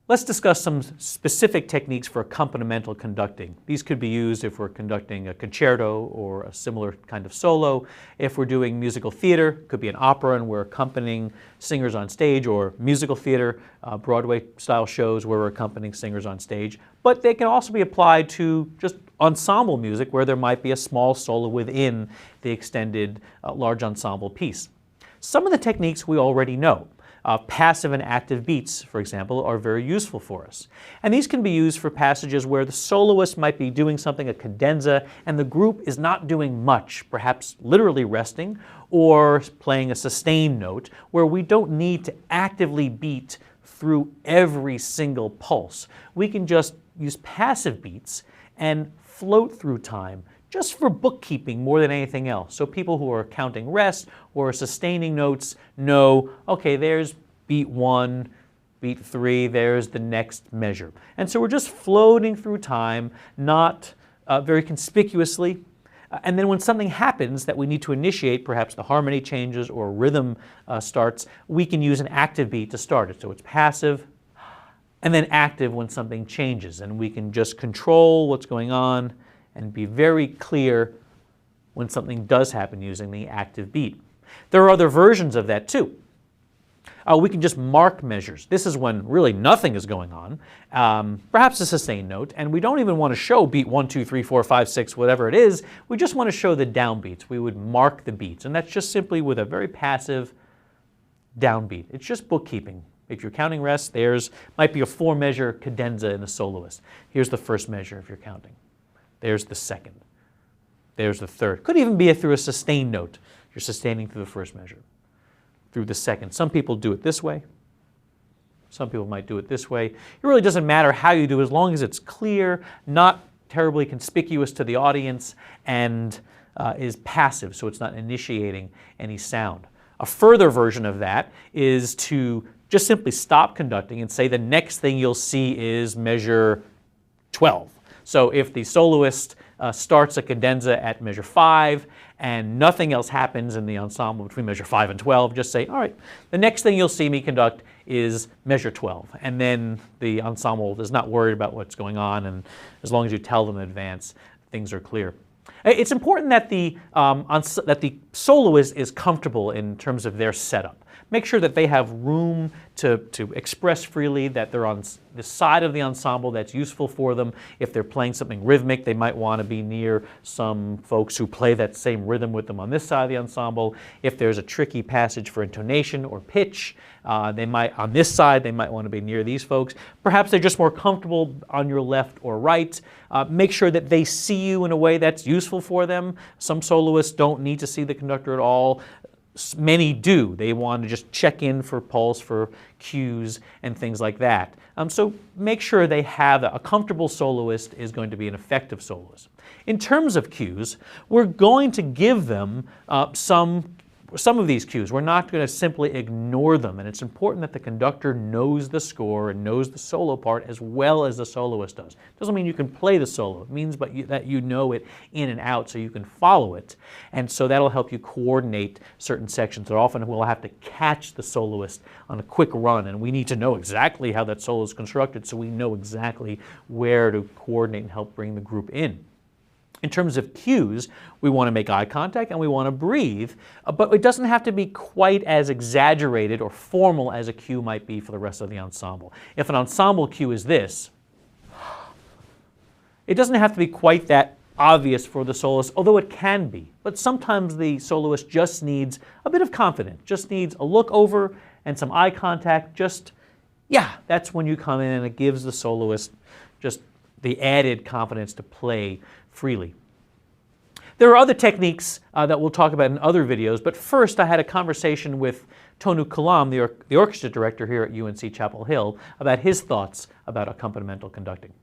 Let's discuss some specific techniques for accompanimental conducting. These could be used if we're conducting a concerto or a similar kind of solo. If we're doing musical theater, it could be an opera and we're accompanying singers on stage, or musical theater, Broadway-style shows where we're accompanying singers on stage. But they can also be applied to just ensemble music where there might be a small solo within the extended large ensemble piece. Some of the techniques we already know. Passive and active beats, for example, are very useful for us. And these can be used for passages where the soloist might be doing something, a cadenza, and the group is not doing much, perhaps literally resting or playing a sustained note, where we don't need to actively beat through every single pulse. We can just use passive beats and float through time, just for bookkeeping more than anything else. So people who are counting rest or sustaining notes know, okay, there's beat 1, beat 3, there's the next measure. And so we're just floating through time, not very conspicuously. And then when something happens that we need to initiate, perhaps the harmony changes or rhythm starts, we can use an active beat to start it. So it's passive and then active when something changes. And we can just control what's going on and be very clear when something does happen using the active beat. There are other versions of that too. We can just mark measures. This is when really nothing is going on, perhaps a sustained note, and we don't even want to show beat 1, 2, 3, 4, 5, 6, whatever it is. We just want to show the downbeats. We would mark the beats, and that's just simply with a very passive downbeat. It's just bookkeeping. If you're counting rest, there's might be a 4-measure cadenza in the soloist. Here's the first measure if you're counting. There's the second. There's the third. Could even be through a sustained note. You're sustaining through the first measure, through the second. Some people do it this way. Some people might do it this way. It really doesn't matter how you do it, as long as it's clear, not terribly conspicuous to the audience, and is passive, so it's not initiating any sound. A further version of that is to just simply stop conducting and say the next thing you'll see is measure 12. So if the soloist starts a cadenza at measure 5 and nothing else happens in the ensemble between measure 5 and 12, just say, all right, the next thing you'll see me conduct is measure 12. And then the ensemble is not worried about what's going on, and as long as you tell them in advance, things are clear. It's important that the soloist is comfortable in terms of their setup. Make sure that they have room to express freely, that they're on the side of the ensemble that's useful for them. If they're playing something rhythmic, they might want to be near some folks who play that same rhythm with them on this side of the ensemble. If there's a tricky passage for intonation or pitch, on this side, they might want to be near these folks. Perhaps they're just more comfortable on your left or right. Make sure that they see you in a way that's useful for them. Some soloists don't need to see the conductor at all. Many do. They want to just check in for pulse, for cues, and things like that. So make sure they have a comfortable soloist is going to be an effective soloist. In terms of cues, we're going to give them some of these cues. We're not going to simply ignore them, and it's important that the conductor knows the score and knows the solo part as well as the soloist does. Doesn't mean you can play the solo. It means that you know it in and out so you can follow it, and so that'll help you coordinate certain sections. So often we'll have to catch the soloist on a quick run, and we need to know exactly how that solo is constructed so we know exactly where to coordinate and help bring the group in. In terms of cues, we want to make eye contact and we want to breathe, but it doesn't have to be quite as exaggerated or formal as a cue might be for the rest of the ensemble. If an ensemble cue is this, it doesn't have to be quite that obvious for the soloist, although it can be. But sometimes the soloist just needs a bit of confidence, just needs a look over and some eye contact. That's when you come in, and it gives the soloist just the added confidence to play freely. There are other techniques that we'll talk about in other videos, but first I had a conversation with Tonu Kalam, the orchestra director here at UNC Chapel Hill, about his thoughts about accompanimental conducting.